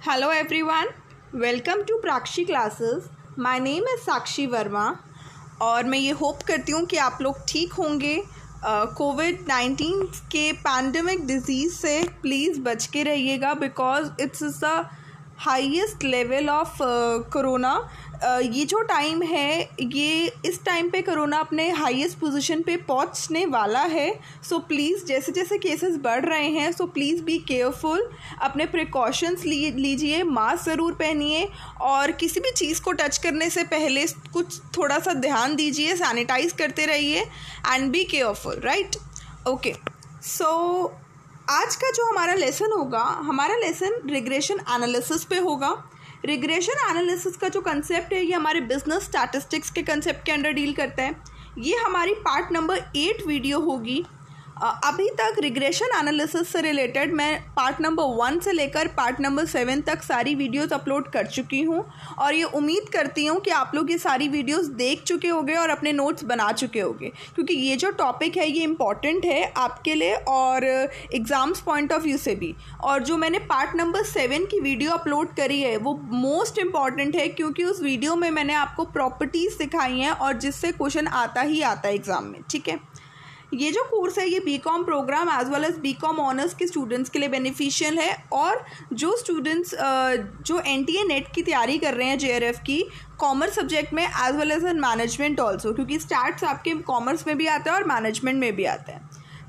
Hello everyone, welcome to प्राक्षी classes. My name है साक्षी वर्मा और मैं ये होप करती हूँ कि आप लोग ठीक होंगे। कोविड-19 के पैंडमिक डिजीज़ से प्लीज़ बच के रहिएगा because it's the highest level of corona. ये जो टाइम है ये इस टाइम पे कोरोना अपने हाईएस्ट पोजीशन पे पहुंचने वाला है। सो प्लीज़ जैसे जैसे केसेस बढ़ रहे हैं सो प्लीज़ बी केयरफुल, अपने प्रिकॉशंस लीजिए, मास्क ज़रूर पहनिए और किसी भी चीज़ को टच करने से पहले कुछ थोड़ा सा ध्यान दीजिए, सैनिटाइज करते रहिए and be careful, right? Okay, so आज का जो हमारा लेसन होगा, हमारा लेसन रिग्रेशन एनालिसिस पे होगा। रिग्रेशन एनालिसिस का जो कंसेप्ट है ये हमारे बिजनेस स्टैटिस्टिक्स के कंसेप्ट के अंडर डील करता है। ये हमारी पार्ट नंबर 8 वीडियो होगी। अभी तक रिग्रेशन एनालिसिस से रिलेटेड मैं पार्ट नंबर 1 से लेकर पार्ट नंबर 7 तक सारी वीडियोस अपलोड कर चुकी हूँ और ये उम्मीद करती हूँ कि आप लोग ये सारी वीडियोस देख चुके होंगे और अपने नोट्स बना चुके होंगे, क्योंकि ये जो टॉपिक है ये इम्पॉर्टेंट है आपके लिए और एग्ज़ाम्स पॉइंट ऑफ व्यू से भी। और जो मैंने पार्ट नंबर 7 की वीडियो अपलोड करी है वो मोस्ट इम्पॉर्टेंट है, क्योंकि उस वीडियो में मैंने आपको प्रॉपर्टीज़ सिखाई हैं और जिससे क्वेश्चन आता ही आता है एग्ज़ाम में, ठीक है। ये जो कोर्स है ये BCom programme as well as BCom honours के स्टूडेंट्स के लिए बेनिफिशियल है और जो स्टूडेंट्स जो एनटीए नेट की तैयारी कर रहे हैं जेआरएफ की कॉमर्स सब्जेक्ट में as well as in management also, क्योंकि स्टैट्स आपके कॉमर्स में भी आता है और मैनेजमेंट में भी आता है।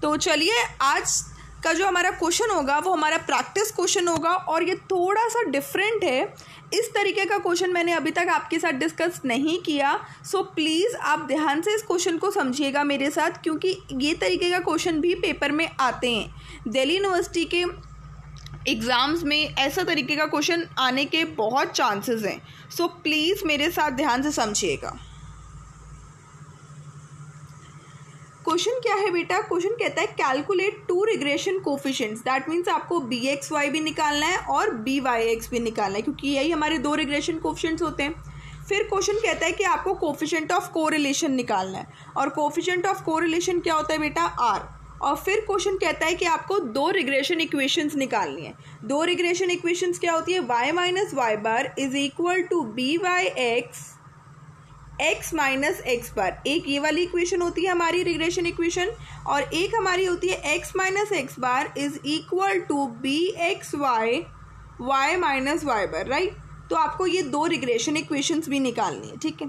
तो चलिए आज का जो हमारा क्वेश्चन होगा वो हमारा प्रैक्टिस क्वेश्चन होगा और ये थोड़ा सा डिफरेंट है। इस तरीके का क्वेश्चन मैंने अभी तक आपके साथ डिस्कस नहीं किया, सो प्लीज़ आप ध्यान से इस क्वेश्चन को समझिएगा मेरे साथ, क्योंकि ये तरीके का क्वेश्चन भी पेपर में आते हैं। दिल्ली यूनिवर्सिटी के एग्ज़ाम्स में ऐसा तरीके का क्वेश्चन आने के बहुत चांसेस हैं, सो प्लीज़ मेरे साथ ध्यान से समझिएगा। क्वेश्चन क्या है बेटा? क्वेश्चन कहता है calculate 2 regression coefficients, that means आपको bxy भी निकालना है और byx भी निकालना है, क्योंकि यही हमारे 2 रिग्रेशन कोफिशिएंट्स होते हैं। फिर क्वेश्चन कहता है कि आपको कोफिशिएंट ऑफ कोरिलेशन निकालना है और कोफिशिएंट ऑफ कोरिलेशन क्या होता है बेटा? r। और फिर क्वेश्चन कहता है कि आपको 2 रिग्रेशन इक्वेशंस निकालनी है। 2 रिग्रेशन इक्वेशंस क्या होती है? y minus Y bar is equal to by(x) x minus x bar. एक ये वाली इक्वेशन होती है हमारी रिग्रेशन इक्वेशन और एक हमारी होती है x minus x bar is equal to bxy y minus Y bar, right? तो आपको ये 2 रिग्रेशन इक्वेशंस भी निकालनी है, ठीक है।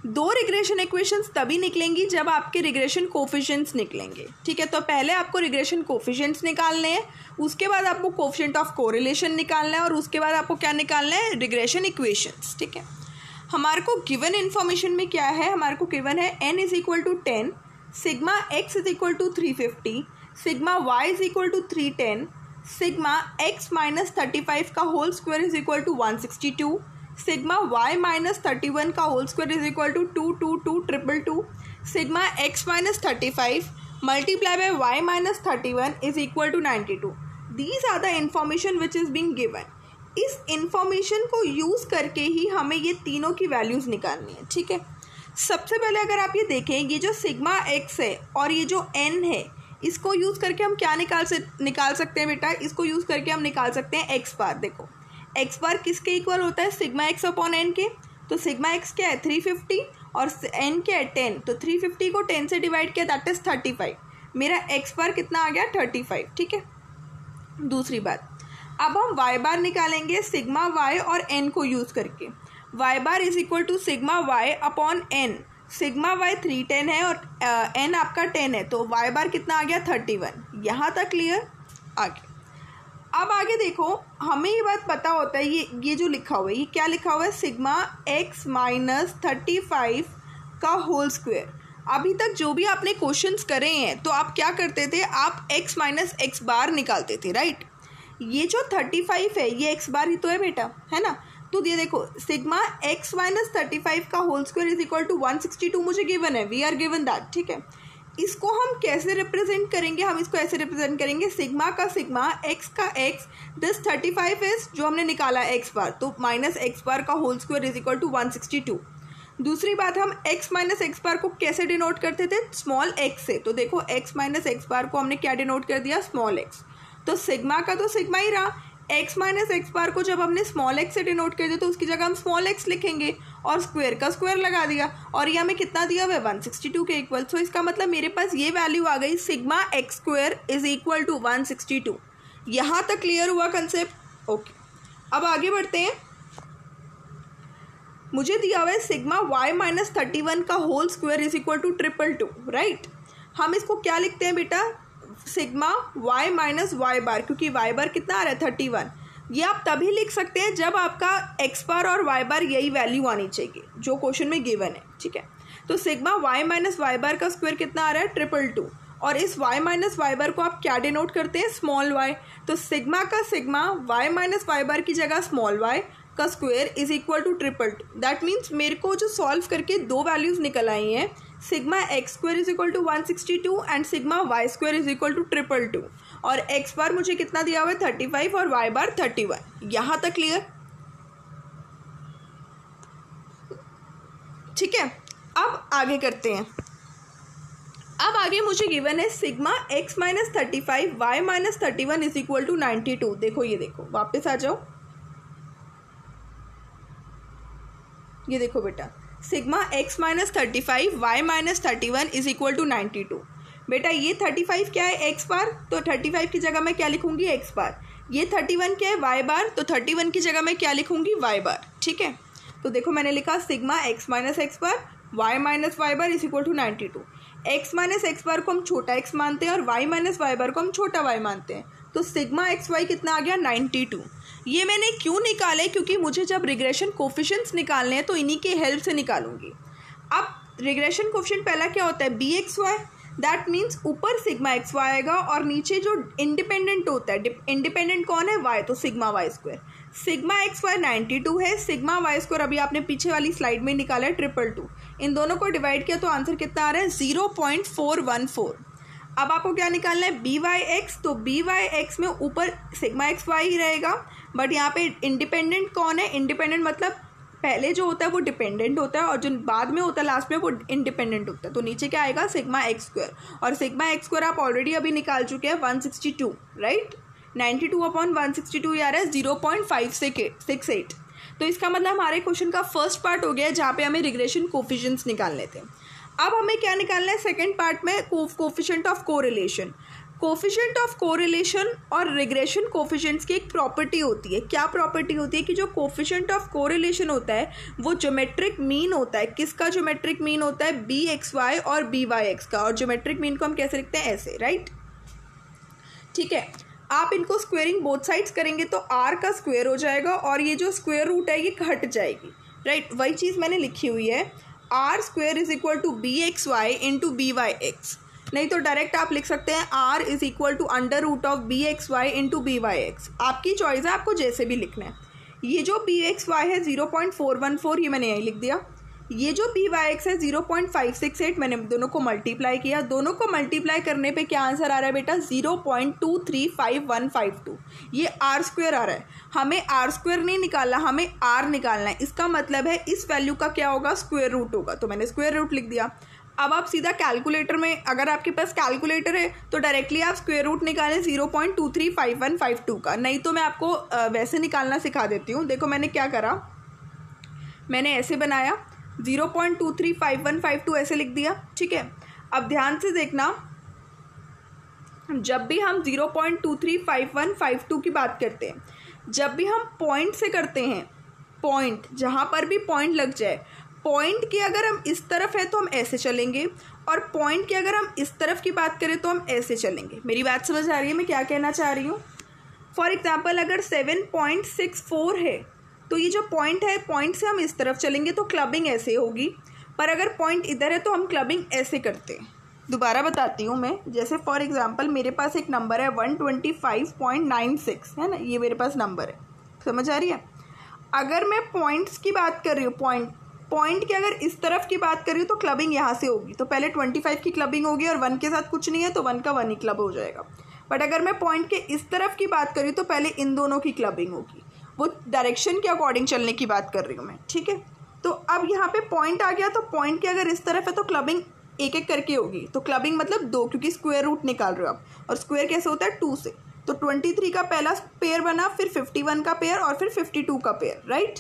2 रिग्रेशन इक्वेशंस तभी निकलेंगी जब आपके रिग्रेशन कोफिशिएंट्स निकलेंगे, ठीक है। तो पहले आपको रिग्रेशन कोफिशिएंट्स निकालने हैं, उसके बाद आपको कोफिशिएंट ऑफ कोरिलेशन निकालना है और उसके बाद आपको क्या निकालना है? रिग्रेशन इक्वेशंस, ठीक है। हमारे को गिवन इन्फॉर्मेशन में क्या है? हमारे को गिवन है n is equal to 10, sigma x is equal to 350, sigma y is equal to 310, sigma x minus 35 का whole square is equal to 162, sigma y minus 31 का whole square is equal to 22222, sigma x minus 35 multiply by y minus 31 is equal to 92। These are the information which is being given. इस information को use करके ही हमें ये तीनों की values निकालनी है, ठीक है। सबसे पहले अगर आप ये देखें, ये जो सिग्मा x है और ये जो n है, इसको यूज़ करके हम क्या निकाल सकते हैं बेटा? इसको यूज़ करके हम निकाल सकते हैं x बार। देखो x बार किसके इक्वल होता है? सिग्मा x अपॉन n के। तो सिग्मा x क्या है? 350 और n क्या है? 10। तो 350 को 10 से डिवाइड किया, दैट इज़ 35। मेरा x बार कितना आ गया? 35, ठीक है। दूसरी बात, अब हम y बार निकालेंगे सिग्मा y और n को यूज़ करके। y bar is equal to sigma y upon n। Sigma y 310 है और n आपका 10 है, तो y बार कितना आ गया? 31। यहाँ तक क्लियर? आगे अब आगे देखो, हमें ये बात पता होता है, ये जो लिखा हुआ है ये क्या लिखा हुआ है? सिग्मा x माइनस 35 का होल स्क्वायर। अभी तक जो भी आपने क्वेश्चंस करे हैं तो आप क्या करते थे? आप x माइनस एक्स बार निकालते थे, राइट? ये जो 35 है ये x बार ही तो है बेटा, है ना? तो ये देखो सिग्मा x माइनस 35 का whole square is equal to 162 मुझे गिवन है, वी आर गिवन दैट, ठीक है। इसको हम कैसे रिप्रेजेंट करेंगे? हम इसको ऐसे रिप्रेजेंट करेंगे, सिग्मा का सिग्मा, x का x, दिस 35 इज जो हमने निकाला x बार, तो माइनस एक्स बार का whole square is equal to 162। दूसरी बात, हम x माइनस एक्स बार को कैसे डिनोट करते थे? स्मॉल x से। तो देखो x माइनस एक्स बार को हमने क्या डिनोट कर दिया? Small x। तो सिग्मा का तो सिग्मा ही रहा, x माइनस एक्स बार को जब हमने स्मॉल x से डिनोट कर दिया तो उसकी जगह हम स्मॉल x लिखेंगे और स्क्वायर का स्क्वायर लगा दिया और ये हमें कितना दिया हुआ है 162 के इक्वल। सो इसका मतलब मेरे पास ये वैल्यू आ गई sigma x square is equal to 162। यहाँ तक क्लियर हुआ कंसेप्ट? ओके, अब आगे बढ़ते हैं। मुझे दिया हुआ है सिग्मा y माइनस 31 का whole square is equal to 222, right. हम इसको क्या लिखते हैं बेटा? Sigma y minus Y bar, क्योंकि y बार कितना आ रहा है 31। ये आप तभी लिख सकते हैं जब आपका x बार और y बार यही वैल्यू आनी चाहिए जो क्वेश्चन में गिवन है, ठीक है। तो सिग्मा y माइनस वाई बार का स्क्वायर कितना आ रहा है 222, और इस y माइनस वाई बार को आप क्या डिनोट करते हैं? Small y। तो सिग्मा का sigma y minus Y bar की जगह स्मॉल y का square is equal to 222। That means मेरे को जो सॉल्व करके दो वैल्यूज निकल आई हैं, sigma x square is equal to 162 and sigma y square is equal to 222, और एक्स बार मुझे कितना दिया हुआ है 35 और वाई बार 31। यहाँ तक क्लियर? ठीक है, अब आगे करते हैं। अब आगे मुझे गिवन है sigma x minus 35 y minus 31 is equal to 92। देखो, ये देखो, वापस आ जाओ, ये देखो बेटा, sigma x minus 35 y minus 31 is equal to 92। बेटा ये 35 क्या है? एक्स बार, तो 35 की जगह मैं क्या लिखूंगी? एक्स बार। ये 31 क्या है? वाई बार, तो 31 की जगह मैं क्या लिखूंगी? वाई बार, ठीक है। तो देखो मैंने लिखा sigma x minus x bar Y minus Y bar is equal to 92। X minus x bar को हम छोटा एक्स मानते हैं और वाई माइनस वाई बार को हम छोटा वाई मानते हैं, तो सिग्मा एक्स वाई कितना आ गया? 92। ये मैंने क्यों निकाला है? क्योंकि मुझे जब रिग्रेशन कोफिशिएंट्स निकालने हैं तो इन्हीं की हेल्प से निकालूंगी। अब रिग्रेशन कोफिशिएंट पहला क्या होता है? B x y. That means ऊपर सिग्मा एक्स वाई आएगा और नीचे जो इंडिपेंडेंट होता है, इंडिपेंडेंट कौन है? वाई, तो sigma y square. Sigma x y 92 है, सिग्मा वाई स्क्वायर अभी आपने पीछे वाली स्लाइड में निकाला है 222। इन दोनों को डिवाइड किया तो आंसर कितना आ रहा है? 0.414। अब आपको क्या निकालना है? B y x. तो बी वाई एक्स में ऊपर सिग्मा एक्स वाई ही रहेगा, बट यहाँ पे इंडिपेंडेंट कौन है? इंडिपेंडेंट मतलब पहले जो होता है वो डिपेंडेंट होता है और जो बाद में होता है लास्ट में वो इंडिपेंडेंट होता है। तो नीचे क्या आएगा? सिग्मा एक्स स्क्वायर, और सिग्मा एक्स स्क्वायर आप ऑलरेडी अभी निकाल चुके हैं 162, राइट। 92 अपॉन 162 ये आ रहा है 0.568। तो इसका मतलब हमारे क्वेश्चन का फर्स्ट पार्ट हो गया जहाँ पे हमें रिग्रेशन कोफिशिएंट्स निकालने थे। अब हमें क्या निकालना है सेकेंड पार्ट में? Coefficient of correlation. Coefficient of correlation और रिग्रेशन कोफिशिएंट्स की एक प्रॉपर्टी होती है। क्या प्रॉपर्टी होती है? कि जो कोफिशिएंट ऑफ कोरिलेशन होता है वो ज्योमेट्रिक मीन होता है। किसका ज्योमेट्रिक मीन होता है? बी एक्स वाई और बी वाई एक्स का। और ज्योमेट्रिक मीन को हम कैसे लिखते हैं? ऐसे, राइट। ठीक है, आप इनको स्क्वेयरिंग बोथ साइड्स करेंगे तो आर का स्क्वायर हो जाएगा और ये जो स्क्वायर रूट है ये हट जाएगी, राइट। वही चीज़ मैंने लिखी हुई है, r square is equal to b x y into b y x. नहीं तो डायरेक्ट आप लिख सकते हैं r is equal to under root of b x y into b y x. आपकी चॉइस है, आपको जैसे भी लिखना है। ये जो बी एक्स वाई है 0.414, ये मैंने यही लिख दिया। ये जो बी वाई एक्स है 0.568, मैंने दोनों को मल्टीप्लाई किया। दोनों को मल्टीप्लाई करने पे क्या आंसर आ रहा है बेटा? 0.235152। ये आर स्क्वायर आ रहा है। हमें आर स्क्वायर नहीं निकालना, हमें आर निकालना है। इसका मतलब है इस वैल्यू का क्या होगा? स्क्वायर रूट होगा। तो मैंने स्क्वायर रूट लिख दिया। अब आप सीधा कैलकुलेटर में, अगर आपके पास कैलकुलेटर है तो डायरेक्टली आप स्क्वायर रूट निकालें 0.235152 का। नहीं तो मैं आपको वैसे निकालना सिखा देती हूँ। देखो मैंने क्या करा, मैंने ऐसे बनाया 0.235152 ऐसे लिख दिया, ठीक है। अब ध्यान से देखना, जब भी हम 0.235152 की बात करते हैं, जब भी हम पॉइंट से करते हैं, पॉइंट जहाँ पर भी पॉइंट लग जाए, पॉइंट की अगर हम इस तरफ है तो हम ऐसे चलेंगे, और पॉइंट की अगर हम इस तरफ की बात करें तो हम ऐसे चलेंगे। मेरी बात समझ आ रही है मैं क्या कहना चाह रही हूँ? फॉर एग्जाम्पल अगर 7.64 है तो ये जो पॉइंट है, पॉइंट से हम इस तरफ चलेंगे तो क्लबिंग ऐसे होगी, पर अगर पॉइंट इधर है तो हम क्लबिंग ऐसे करते हैं। दोबारा बताती हूँ मैं, जैसे फॉर एग्जांपल मेरे पास एक नंबर है 125.96, है ना, ये मेरे पास नंबर है, समझ आ रही है। अगर मैं पॉइंट्स की बात कर रही हूँ, पॉइंट की अगर इस तरफ की बात कर रही हूँ तो क्लबिंग यहाँ से होगी, तो पहले 25 की क्लबिंग होगी और 1 के साथ कुछ नहीं है तो 1 का 1 ही क्लब हो जाएगा। बट अगर मैं पॉइंट के इस तरफ की बात कर रही हूँ तो पहले इन दोनों की क्लबिंग होगी। वो डायरेक्शन के अकॉर्डिंग चलने की बात कर रही हूँ मैं, ठीक है। तो अब यहाँ पे पॉइंट आ गया, तो पॉइंट के अगर इस तरफ है तो क्लबिंग एक एक करके होगी। तो क्लबिंग मतलब 2, क्योंकि स्क्वायर रूट निकाल रहे हो आप, और स्क्वायर कैसे होता है 2 से। तो 23 का पहला पेयर बना, फिर 51 का पेयर और फिर 52 का पेयर, राइट।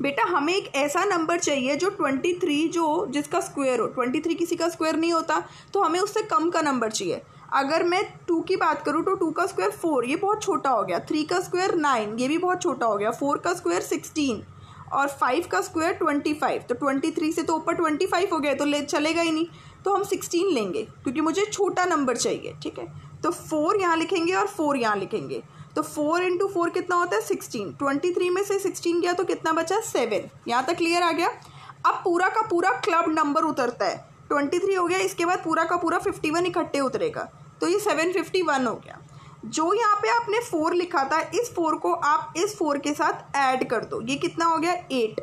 बेटा हमें एक ऐसा नंबर चाहिए जो 23 जो जिसका स्क्वायर हो, 23 किसी का स्क्वायर नहीं होता, तो हमें उससे कम का नंबर चाहिए। अगर मैं 2 की बात करूँ तो 2 का स्क्वायर 4, ये बहुत छोटा हो गया। 3 का स्क्वायर 9, ये भी बहुत छोटा हो गया। 4 का स्क्वायर 16 और 5 का स्क्वायर 25। तो 23 से तो ऊपर 25 हो गया, तो ले चलेगा ही नहीं, तो हम 16 लेंगे क्योंकि मुझे छोटा नंबर चाहिए, ठीक है। तो 4 यहाँ लिखेंगे और 4 यहाँ लिखेंगे, तो 4 × 4 कितना होता है 16। 23 में से 16 गया तो कितना बचा 7। यहाँ तक क्लियर आ गया। अब पूरा का पूरा क्लब नंबर उतरता है। 23 हो गया, इसके बाद पूरा का पूरा 51 इकट्ठे उतरेगा, तो ये 751 हो गया। जो यहाँ पे आपने 4 लिखा था, इस 4 को आप इस 4 के साथ ऐड कर दो, ये कितना हो गया 8।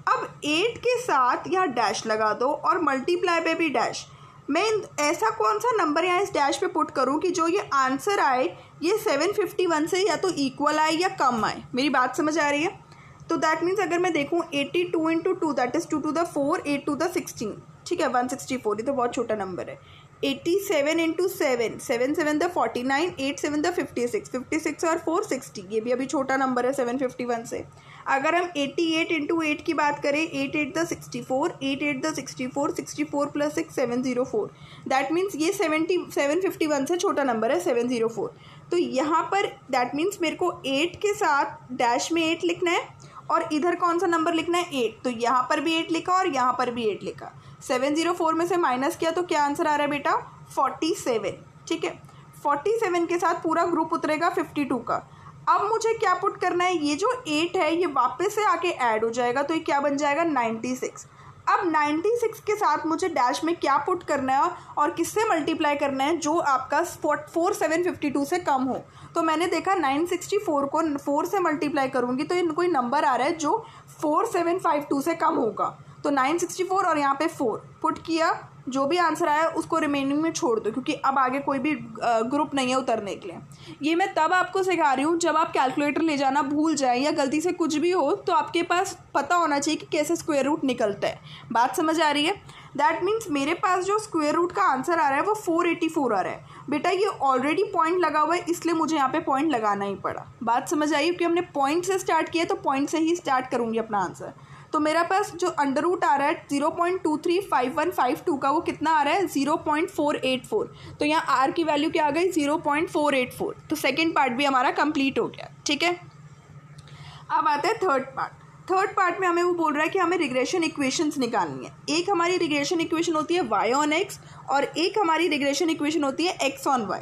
अब 8 के साथ यहाँ डैश लगा दो और मल्टीप्लाई पे भी डैश। मैं ऐसा कौन सा नंबर यहाँ इस डैश पे पुट करूँ कि जो ये आंसर आए ये 751 से या तो इक्वल आए या कम आए। मेरी बात समझ आ रही है? तो दैट मीन्स अगर मैं देखूँ 82 × 2 that is 2 to the 4, 8 to the 16, ठीक है, 164, ये तो बहुत छोटा नंबर है। 87 × 7, 7 7 the 49, 8 7 the 56, 56 और 4 60, ये भी अभी छोटा नंबर है 751 से। अगर हम 88 × 8 की बात करें, 8 8 the 64, 8 8 the 64, 64 + 6 704, दैट मीन्स ये 751 से छोटा नंबर है 704। तो यहाँ पर दैट मीन्स मेरे को 8 के साथ डैश में 8 लिखना है और इधर कौन सा नंबर लिखना है 8, तो यहाँ पर भी 8 लिखा और यहाँ पर भी 8 लिखा। 704 में से माइनस किया तो क्या आंसर आ रहा है बेटा 47, ठीक है। 47 के साथ पूरा ग्रुप उतरेगा 52 का। अब मुझे क्या पुट करना है, ये जो 8 है ये वापस से आके ऐड हो जाएगा, तो ये क्या बन जाएगा 96। अब 96 के साथ मुझे डैश में क्या पुट करना है और किससे मल्टीप्लाई करना है, जो आपका 4752 से कम हो। तो मैंने देखा 964 को 4 से मल्टीप्लाई करूँगी तो ये कोई नंबर आ रहा है जो 4752 से कम होगा। तो 964 और यहाँ पे 4 पुट किया, जो भी आंसर आया उसको रिमेनिंग में छोड़ दो, क्योंकि अब आगे कोई भी ग्रुप नहीं है उतरने के लिए। ये मैं तब आपको सिखा रही हूँ जब आप कैलकुलेटर ले जाना भूल जाए या गलती से कुछ भी हो, तो आपके पास पता होना चाहिए कि कैसे स्क्वायर रूट निकलता है। बात समझ आ रही है? दैट मीन्स मेरे पास जो स्क्वायर रूट का आंसर आ रहा है वो 484 आ रहा है। बेटा ये ऑलरेडी पॉइंट लगा हुआ है, इसलिए मुझे यहाँ पे पॉइंट लगाना ही पड़ा। बात समझ आई? क्योंकि हमने पॉइंट से स्टार्ट किया तो पॉइंट से ही स्टार्ट करूँगी अपना आंसर। तो मेरा पास जो अंडर रूट आ रहा है 0.235152 का, वो कितना आ रहा है 0.484। तो यहाँ आर की वैल्यू क्या आ गई 0.484। तो सेकेंड पार्ट भी हमारा कंप्लीट हो गया, ठीक है। अब आता है थर्ड पार्ट। थर्ड पार्ट में हमें वो बोल रहा है कि हमें रिग्रेशन इक्वेशंस निकालनी है। एक हमारी रिग्रेशन इक्वेशन होती है y on x और एक हमारी रिग्रेशन इक्वेशन होती है x on y।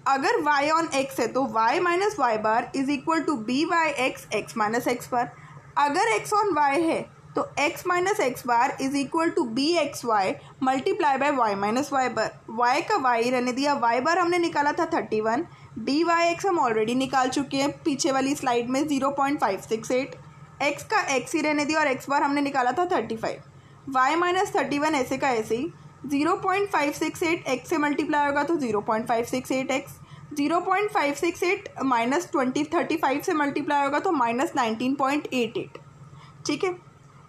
अगर y on x है तो y - y bar is equal to by(x) x - x bar. अगर x on y है तो x - x bar is equal to bxy multiply by y - y bar. y का y रहने दिया, y बार हमने निकाला था 31, byx हम ऑलरेडी निकाल चुके हैं पीछे वाली स्लाइड में 0.568, x का x ही रहने दिया और x बार हमने निकाला था 35। y - 31 ऐसे का ऐसे ही 0.568 x से मल्टीप्लाई होगा तो 0.568x, 0.568 - 35 से मल्टीप्लाई होगा तो -19.88, ठीक है।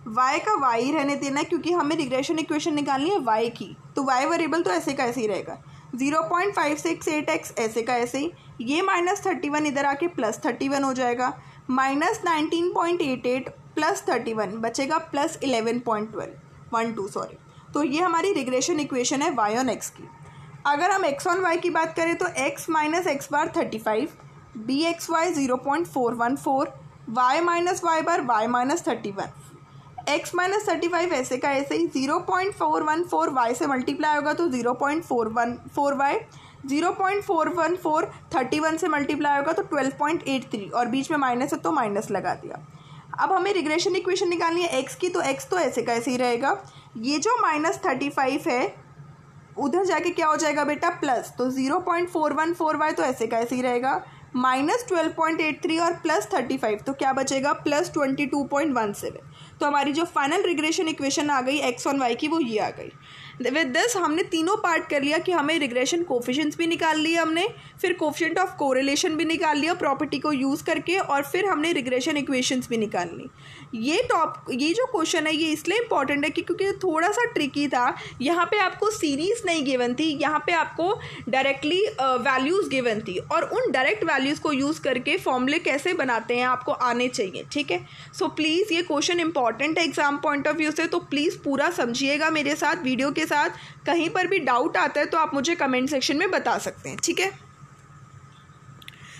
y का y रहने देना है क्योंकि हमें रिग्रेशन इक्वेशन निकालनी है y की, तो y वेरिएबल तो ऐसे का ऐसे ही रहेगा। 0.568x ऐसे का ऐसे ही, ये -31 इधर आके +31 हो जाएगा, -19.88 +31 बचेगा +11.12 सॉरी। तो ये हमारी रिग्रेशन इक्वेशन है y on x की। अगर हम x on y की बात करें तो x - x बार 35, bxy 0.414, y - y bar y - 31, x - 35 ऐसे का ऐसे ही 0.414 y से मल्टीप्लाई होगा तो 0.414y, 0.414 31 से मल्टीप्लाई होगा तो 12.83 और बीच में माइनस है तो माइनस लगा दिया। अब हमें रिग्रेशन इक्वेशन निकालनी है x की, तो x तो ऐसे का ऐसे ही रहेगा। ये जो -35 है उधर जाके क्या हो जाएगा बेटा प्लस, तो 0.414y तो ऐसे का ऐसे ही रहेगा, -12.83 और +35 तो क्या बचेगा +22.17। तो हमारी जो फाइनल रिग्रेशन इक्वेशन आ गई x on y की वो ये आ गई। विद दिस हमने तीनों पार्ट कर लिया कि हमें रिग्रेशन कोफिशिएंट्स भी निकाल लिए हमने, फिर कोफिशिएंट ऑफ कोरिलेशन भी निकाल लिया प्रॉपर्टी को यूज़ करके, और फिर हमने रिग्रेशन इक्वेशंस भी निकाल ली। ये जो क्वेश्चन है ये इसलिए इंपॉर्टेंट है कि क्योंकि थोड़ा सा ट्रिकी था। यहाँ पे आपको सीरीज़ नहीं गिवन थी, यहाँ पे आपको डायरेक्टली वैल्यूज़ गिवन थी, और उन डायरेक्ट वैल्यूज़ को यूज़ करके फॉर्मूले कैसे बनाते हैं आपको आने चाहिए, ठीक है। सो प्लीज़ ये क्वेश्चन इंपॉर्टेंट है एग्जाम पॉइंट ऑफ व्यू से, तो प्लीज़ पूरा समझिएगा मेरे साथ वीडियो के साथ। कहीं पर भी डाउट आता है तो आप मुझे कमेंट सेक्शन में बता सकते हैं, ठीक है।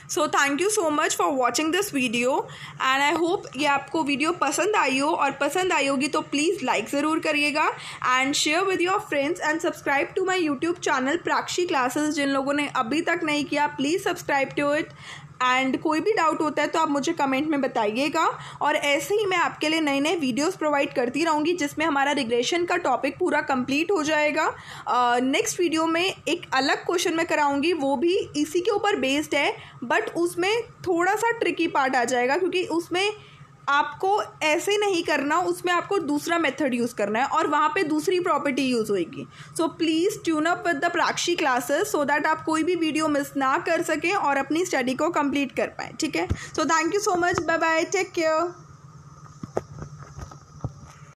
So thank you so much for watching this video and I hope ये आपको वीडियो पसंद आई हो, और पसंद आई होगी तो प्लीज़ लाइक ज़रूर करिएगा and share with your friends and subscribe to my YouTube channel Prakshi classes. जिन लोगों ने अभी तक नहीं किया please subscribe to it, and कोई भी डाउट होता है तो आप मुझे कमेंट में बताइएगा। और ऐसे ही मैं आपके लिए नए नए वीडियोस प्रोवाइड करती रहूँगी जिसमें हमारा रिग्रेशन का टॉपिक पूरा कंप्लीट हो जाएगा। नेक्स्ट वीडियो में एक अलग क्वेश्चन मैं कराऊँगी, वो भी इसी के ऊपर बेस्ड है, बट उसमें थोड़ा सा ट्रिकी पार्ट आ जाएगा क्योंकि उसमें आपको ऐसे नहीं करना, उसमें आपको दूसरा मेथड यूज़ करना है और वहाँ पे दूसरी प्रॉपर्टी यूज़ होएगी। So please tune up with the प्राक्षी classes so that आप कोई भी वीडियो मिस ना कर सकें और अपनी स्टडी को कंप्लीट कर पाएँ, ठीक है। So thank you so much, bye bye, take care.